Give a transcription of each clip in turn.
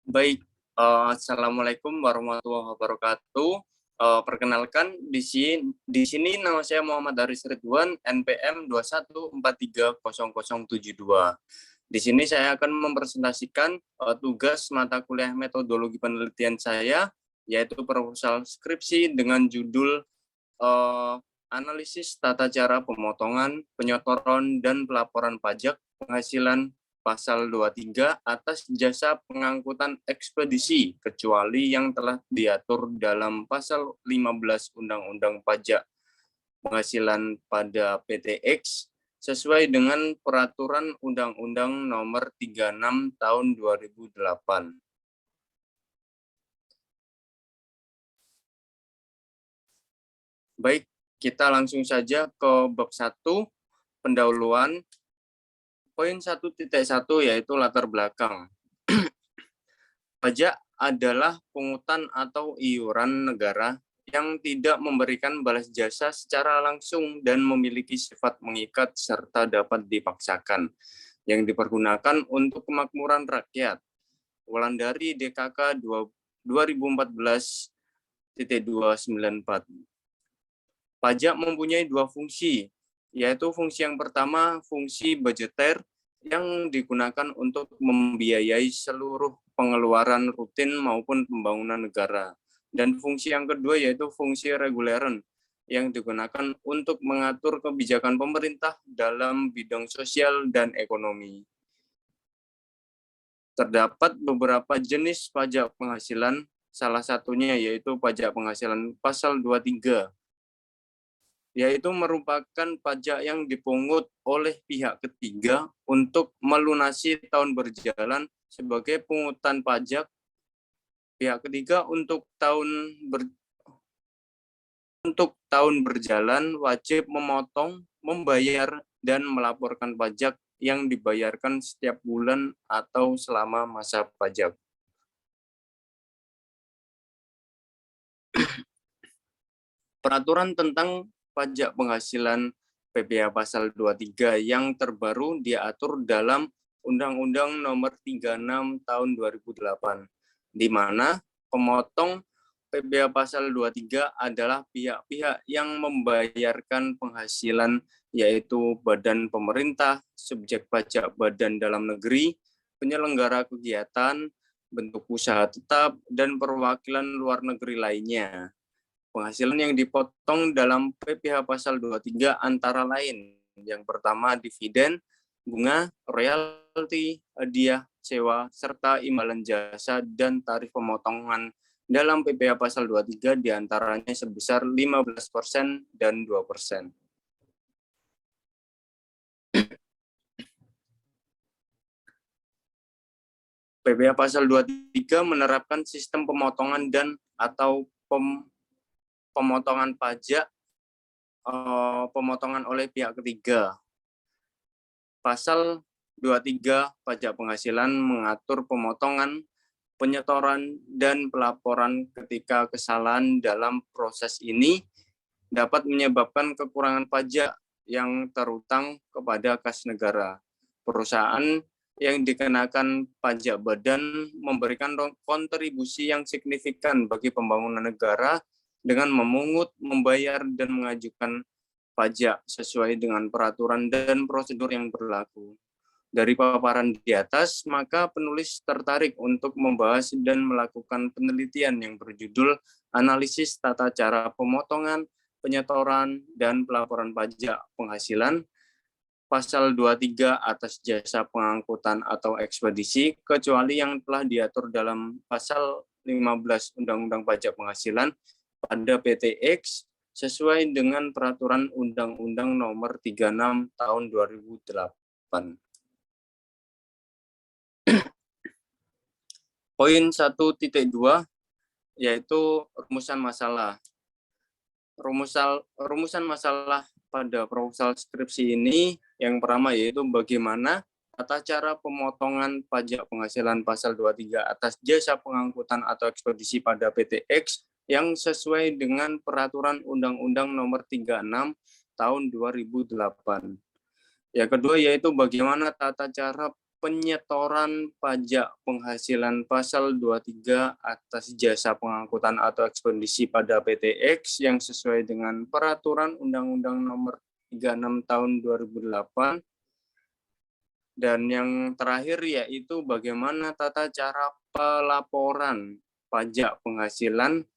Baik, assalamualaikum warahmatullahi wabarakatuh. Perkenalkan di sini nama saya Muhammad Haris Ridwan, NPM 214300072. Di sini saya akan mempresentasikan tugas mata kuliah metodologi penelitian saya, yaitu proposal skripsi dengan judul analisis tata cara pemotongan, penyetoran, dan pelaporan pajak penghasilan pasal 23 atas jasa pengangkutan ekspedisi, kecuali yang telah diatur dalam pasal 15 Undang-Undang Pajak Penghasilan pada PTX sesuai dengan peraturan Undang-Undang Nomor 36 Tahun 2008. Baik, kita langsung saja ke bab 1, pendahuluan. Poin 1.1 yaitu latar belakang. Pajak adalah pungutan atau iuran negara yang tidak memberikan balas jasa secara langsung dan memiliki sifat mengikat serta dapat dipaksakan, yang dipergunakan untuk kemakmuran rakyat. Wulandari DKK 2014.294. Pajak mempunyai dua fungsi, yaitu fungsi yang pertama, fungsi budgeter yang digunakan untuk membiayai seluruh pengeluaran rutin maupun pembangunan negara. Dan fungsi yang kedua yaitu fungsi reguleran yang digunakan untuk mengatur kebijakan pemerintah dalam bidang sosial dan ekonomi. Terdapat beberapa jenis pajak penghasilan, salah satunya yaitu pajak penghasilan pasal 23, yaitu merupakan pajak yang dipungut oleh pihak ketiga untuk melunasi tahun berjalan sebagai pungutan pajak. Pihak ketiga untuk tahun berjalan wajib memotong, membayar, dan melaporkan pajak yang dibayarkan setiap bulan atau selama masa pajak. Peraturan tentang pajak penghasilan PPh pasal 23 yang terbaru diatur dalam Undang-Undang Nomor 36 Tahun 2008, di mana pemotong PPh pasal 23 adalah pihak-pihak yang membayarkan penghasilan, yaitu badan pemerintah, subjek pajak badan dalam negeri, penyelenggara kegiatan, bentuk usaha tetap, dan perwakilan luar negeri lainnya. Penghasilan yang dipotong dalam PPh pasal 23 antara lain, yang pertama dividen, bunga, royalti, hadiah, sewa, serta imbalan jasa dan tarif pemotongan dalam PPh pasal 23 diantaranya sebesar 15% dan 2%. PPh pasal 23 menerapkan sistem pemotongan dan atau pemotongan pajak pemotongan oleh pihak ketiga. Pasal 23 pajak penghasilan mengatur pemotongan, penyetoran, dan pelaporan ketika kesalahan dalam proses ini dapat menyebabkan kekurangan pajak yang terutang kepada kas negara. Perusahaan yang dikenakan pajak badan memberikan kontribusi yang signifikan bagi pembangunan negara dengan memungut, membayar, dan mengajukan pajak sesuai dengan peraturan dan prosedur yang berlaku. Dari paparan di atas, maka penulis tertarik untuk membahas dan melakukan penelitian yang berjudul Analisis Tata Cara Pemotongan, Penyetoran, dan Pelaporan Pajak Penghasilan, pasal 23 atas jasa pengangkutan atau ekspedisi, kecuali yang telah diatur dalam pasal 15 Undang-Undang Pajak Penghasilan pada PTX sesuai dengan peraturan Undang-Undang Nomor 36 Tahun 2008. Poin 1.2 yaitu rumusan masalah. Rumusan masalah pada proposal skripsi ini yang pertama yaitu bagaimana tata cara pemotongan pajak penghasilan pasal 23 atas jasa pengangkutan atau ekspedisi pada PTX yang sesuai dengan peraturan Undang-Undang Nomor 36 Tahun 2008. Yang kedua yaitu bagaimana tata cara penyetoran pajak penghasilan pasal 23 atas jasa pengangkutan atau ekspedisi pada PTX yang sesuai dengan peraturan Undang-Undang Nomor 36 Tahun 2008. Dan yang terakhir yaitu bagaimana tata cara pelaporan pajak penghasilan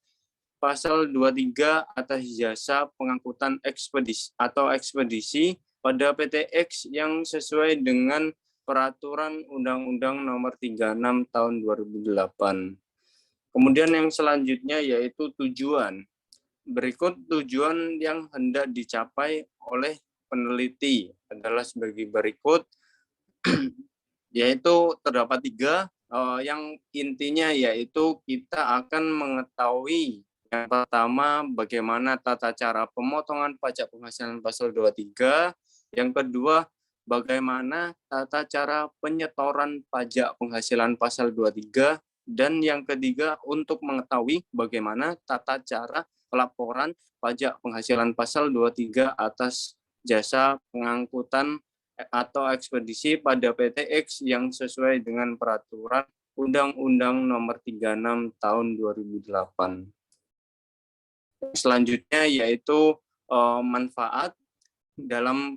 pasal 23 atas jasa pengangkutan ekspedisi atau ekspedisi pada PTX yang sesuai dengan peraturan Undang-Undang Nomor 36 Tahun 2008. Kemudian yang selanjutnya yaitu tujuan. Berikut tujuan yang hendak dicapai oleh peneliti adalah sebagai berikut, yaitu terdapat 3, yang intinya yaitu kita akan mengetahui yang pertama bagaimana tata cara pemotongan pajak penghasilan pasal 23, yang kedua bagaimana tata cara penyetoran pajak penghasilan pasal 23, dan yang ketiga untuk mengetahui bagaimana tata cara pelaporan pajak penghasilan pasal 23 atas jasa pengangkutan atau ekspedisi pada PTX yang sesuai dengan peraturan Undang-Undang Nomor 36 Tahun 2008. Selanjutnya yaitu manfaat dalam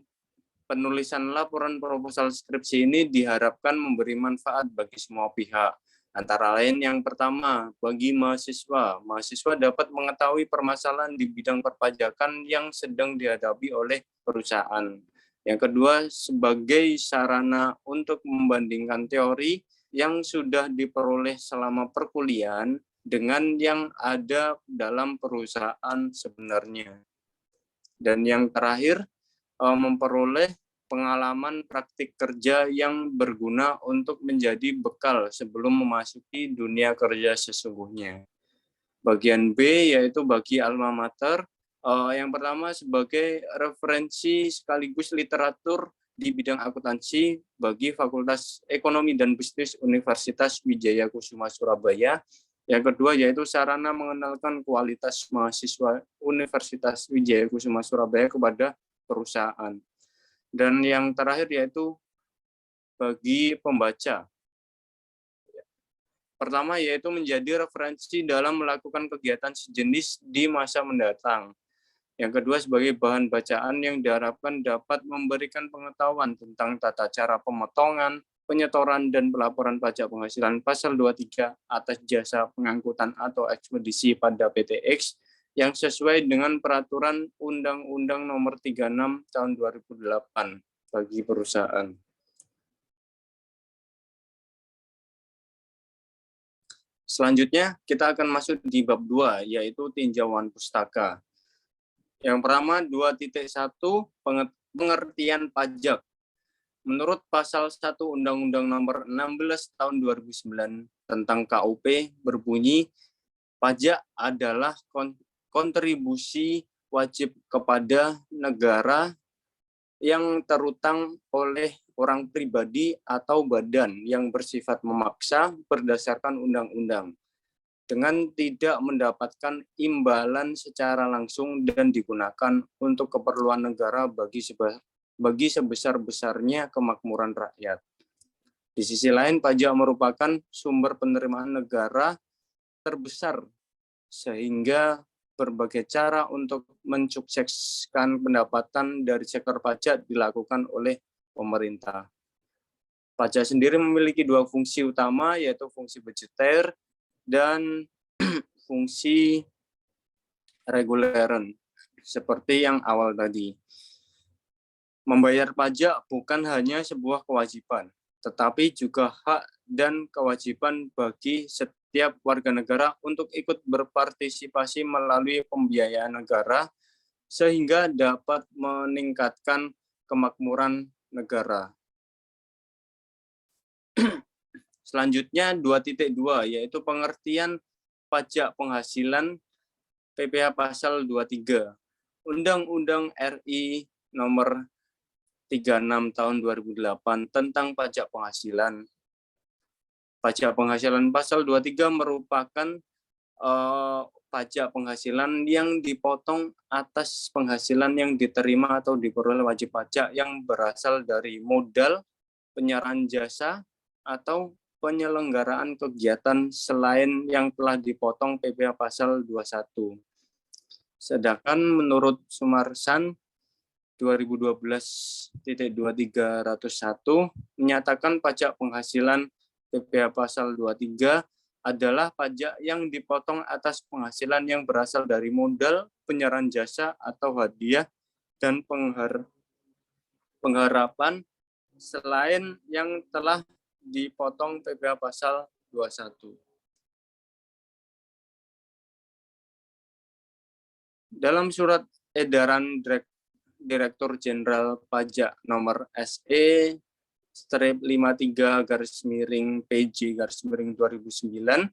penulisan laporan proposal skripsi ini diharapkan memberi manfaat bagi semua pihak. Antara lain yang pertama, bagi mahasiswa. Mahasiswa dapat mengetahui permasalahan di bidang perpajakan yang sedang dihadapi oleh perusahaan. Yang kedua, sebagai sarana untuk membandingkan teori yang sudah diperoleh selama perkuliahan dengan yang ada dalam perusahaan sebenarnya. Dan yang terakhir, memperoleh pengalaman praktik kerja yang berguna untuk menjadi bekal sebelum memasuki dunia kerja sesungguhnya. Bagian B yaitu bagi alma mater. Yang pertama sebagai referensi sekaligus literatur di bidang akuntansi bagi Fakultas Ekonomi dan Bisnis Universitas Wijaya Kusuma Surabaya. Yang kedua yaitu sarana mengenalkan kualitas mahasiswa Universitas Wijaya Kusuma Surabaya kepada perusahaan. Dan yang terakhir yaitu bagi pembaca. Pertama yaitu menjadi referensi dalam melakukan kegiatan sejenis di masa mendatang. Yang kedua sebagai bahan bacaan yang diharapkan dapat memberikan pengetahuan tentang tata cara pemotongan, penyetoran, dan pelaporan pajak penghasilan pasal 23 atas jasa pengangkutan atau ekspedisi pada PTX yang sesuai dengan peraturan Undang-Undang Nomor 36 Tahun 2008 bagi perusahaan. Selanjutnya kita akan masuk di bab 2 yaitu tinjauan pustaka. Yang pertama 2.1 pengertian pajak. Menurut pasal 1 Undang-Undang Nomor 16 Tahun 2009 tentang KUP berbunyi pajak adalah kontribusi wajib kepada negara yang terutang oleh orang pribadi atau badan yang bersifat memaksa berdasarkan undang-undang dengan tidak mendapatkan imbalan secara langsung dan digunakan untuk keperluan negara bagi sebesar-besarnya kemakmuran rakyat. Di sisi lain, pajak merupakan sumber penerimaan negara terbesar sehingga berbagai cara untuk mensukseskan pendapatan dari sektor pajak dilakukan oleh pemerintah. Pajak sendiri memiliki 2 fungsi utama, yaitu fungsi budgeter dan fungsi reguleran, seperti yang awal tadi. Membayar pajak bukan hanya sebuah kewajiban, tetapi juga hak dan kewajiban bagi setiap warga negara untuk ikut berpartisipasi melalui pembiayaan negara, sehingga dapat meningkatkan kemakmuran negara. Selanjutnya 2.2 yaitu pengertian pajak penghasilan PPh pasal 23. Undang-Undang RI Nomor 36 Tahun 2008 tentang pajak penghasilan. Pajak penghasilan pasal 23 merupakan pajak penghasilan yang dipotong atas penghasilan yang diterima atau diperoleh wajib pajak yang berasal dari modal, penyerahan jasa, atau penyelenggaraan kegiatan selain yang telah dipotong PPh pasal 21. Sedangkan menurut Sumarsan 2012.2301 menyatakan pajak penghasilan PPh pasal 23 adalah pajak yang dipotong atas penghasilan yang berasal dari modal, penyerahan jasa atau hadiah, dan pengharapan selain yang telah dipotong PPh pasal 21. Dalam surat edaran Direktur Jenderal Pajak nomor SE 53/PJ/2009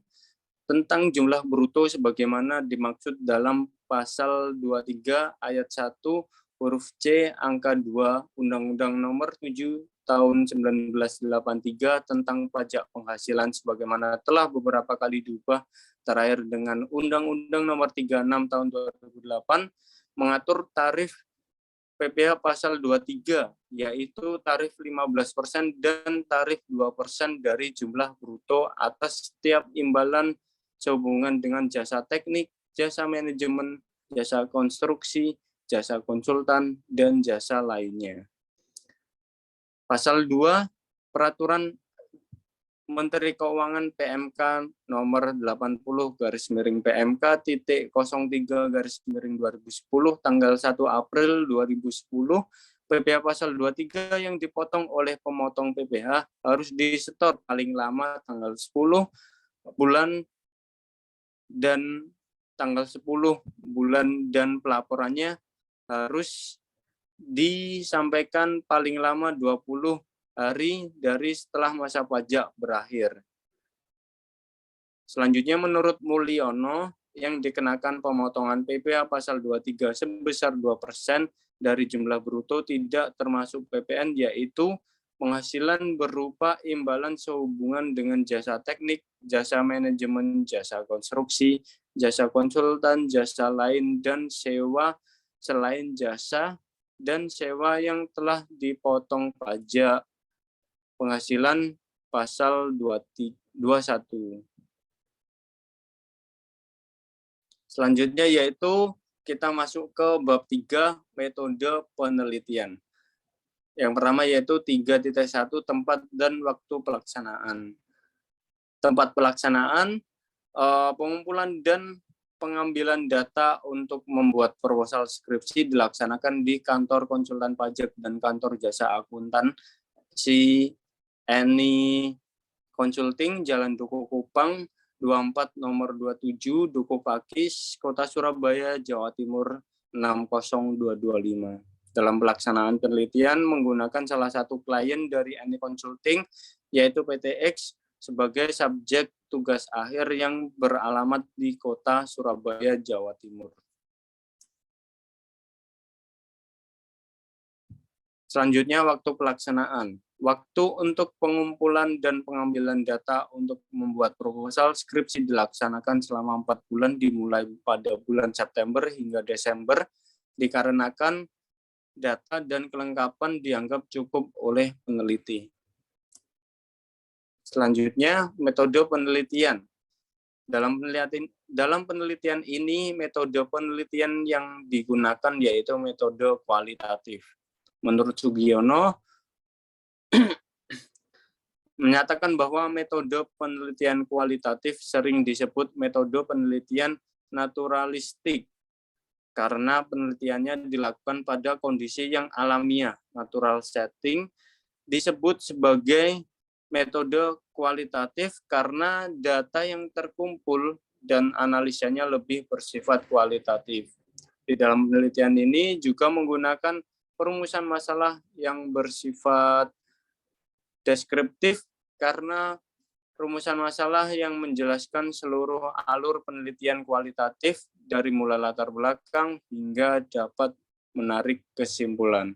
tentang jumlah bruto sebagaimana dimaksud dalam pasal 23 ayat 1 huruf C angka 2 Undang-Undang nomor 7 tahun 1983 tentang pajak penghasilan sebagaimana telah beberapa kali diubah terakhir dengan Undang-Undang nomor 36 tahun 2008 mengatur tarif PPh pasal 23, yaitu tarif 15% dan tarif 2% dari jumlah bruto atas setiap imbalan sehubungan dengan jasa teknik, jasa manajemen, jasa konstruksi, jasa konsultan, dan jasa lainnya. Pasal 2, Peraturan Menteri Keuangan PMK nomor 80/PMK.03/2010 tanggal 1 April 2010 PPh pasal 23 yang dipotong oleh pemotong PPh harus disetor paling lama tanggal 10 bulan dan tanggal 10 bulan dan pelaporannya harus disampaikan paling lama 20 hari dari setelah masa pajak berakhir. Selanjutnya menurut Mulyono yang dikenakan pemotongan PPh pasal 23 sebesar 2% dari jumlah bruto tidak termasuk PPN yaitu penghasilan berupa imbalan sehubungan dengan jasa teknik, jasa manajemen, jasa konstruksi, jasa konsultan, jasa lain dan sewa selain jasa dan sewa yang telah dipotong pajak penghasilan pasal 21. Selanjutnya yaitu kita masuk ke bab 3 metode penelitian. Yang pertama yaitu 3.1 tempat dan waktu pelaksanaan. Tempat pelaksanaan, pengumpulan dan pengambilan data untuk membuat proposal skripsi dilaksanakan di kantor konsultan pajak dan kantor jasa akuntan Eni Consulting, Jalan Duku Kupang, 24 nomor 27, Duku Pakis, Kota Surabaya, Jawa Timur 60225. Dalam pelaksanaan penelitian menggunakan salah satu klien dari Eni Consulting, yaitu PTX, sebagai subjek tugas akhir yang beralamat di Kota Surabaya, Jawa Timur. Selanjutnya, waktu pelaksanaan. Waktu untuk pengumpulan dan pengambilan data untuk membuat proposal skripsi dilaksanakan selama 4 bulan dimulai pada bulan September hingga Desember dikarenakan data dan kelengkapan dianggap cukup oleh peneliti. Selanjutnya, metode penelitian. Dalam penelitian ini, metode penelitian yang digunakan yaitu metode kualitatif. Menurut Sugiono, menyatakan bahwa metode penelitian kualitatif sering disebut metode penelitian naturalistik karena penelitiannya dilakukan pada kondisi yang alamiah, natural setting, disebut sebagai metode kualitatif karena data yang terkumpul dan analisanya lebih bersifat kualitatif. Di dalam penelitian ini juga menggunakan perumusan masalah yang bersifat deskriptif karena rumusan masalah yang menjelaskan seluruh alur penelitian kualitatif dari mulai latar belakang hingga dapat menarik kesimpulan.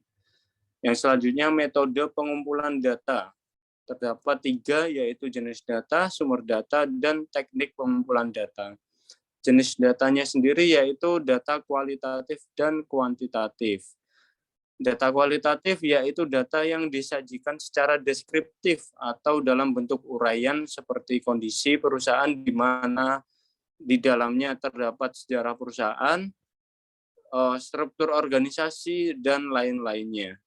Yang selanjutnya metode pengumpulan data. Terdapat 3 yaitu jenis data, sumber data, dan teknik pengumpulan data. Jenis datanya sendiri yaitu data kualitatif dan kuantitatif. Data kualitatif yaitu data yang disajikan secara deskriptif atau dalam bentuk uraian seperti kondisi perusahaan di mana di dalamnya terdapat sejarah perusahaan, struktur organisasi, dan lain-lainnya,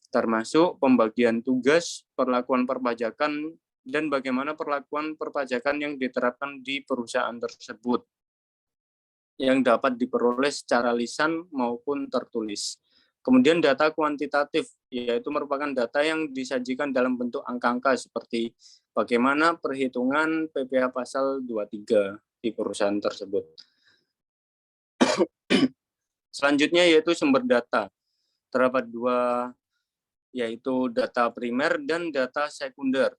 termasuk pembagian tugas, perlakuan perpajakan, dan bagaimana perlakuan perpajakan yang diterapkan di perusahaan tersebut, yang dapat diperoleh secara lisan maupun tertulis. Kemudian data kuantitatif, yaitu merupakan data yang disajikan dalam bentuk angka-angka seperti bagaimana perhitungan PPh pasal 23 di perusahaan tersebut. Selanjutnya yaitu sumber data. Terdapat dua, yaitu data primer dan data sekunder.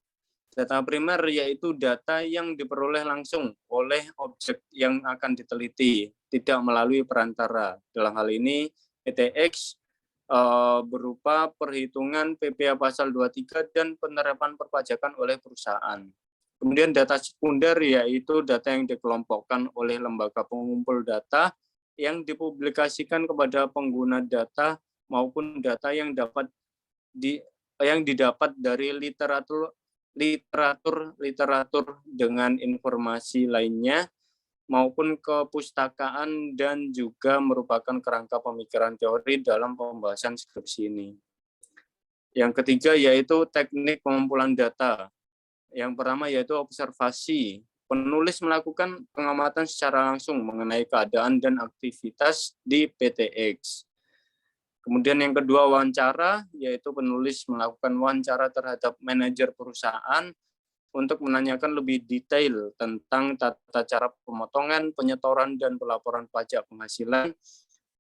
Data primer yaitu data yang diperoleh langsung oleh objek yang akan diteliti, tidak melalui perantara. Dalam hal ini, PTX berupa perhitungan PPh pasal 23 dan penerapan perpajakan oleh perusahaan. Kemudian data sekunder yaitu data yang dikelompokkan oleh lembaga pengumpul data yang dipublikasikan kepada pengguna data maupun data yang didapat dari literatur dengan informasi lainnya maupun kepustakaan dan juga merupakan kerangka pemikiran teori dalam pembahasan skripsi ini. Yang ketiga yaitu teknik pengumpulan data. Yang pertama yaitu observasi. Penulis melakukan pengamatan secara langsung mengenai keadaan dan aktivitas di PTX. Kemudian yang kedua wawancara, yaitu penulis melakukan wawancara terhadap manajer perusahaan untuk menanyakan lebih detail tentang tata cara pemotongan, penyetoran, dan pelaporan pajak penghasilan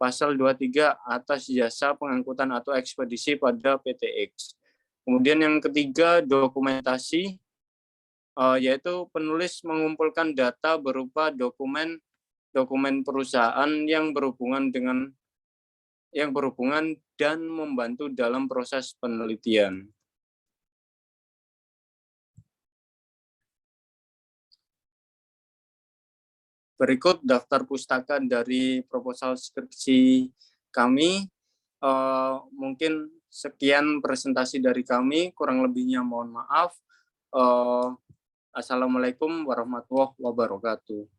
pasal 23 atas jasa pengangkutan atau ekspedisi pada PTX. Kemudian yang ketiga dokumentasi, yaitu penulis mengumpulkan data berupa dokumen perusahaan yang berhubungan dan membantu dalam proses penelitian. Berikut daftar pustaka dari proposal skripsi kami. Mungkin sekian presentasi dari kami, kurang lebihnya mohon maaf. Assalamualaikum warahmatullahi wabarakatuh.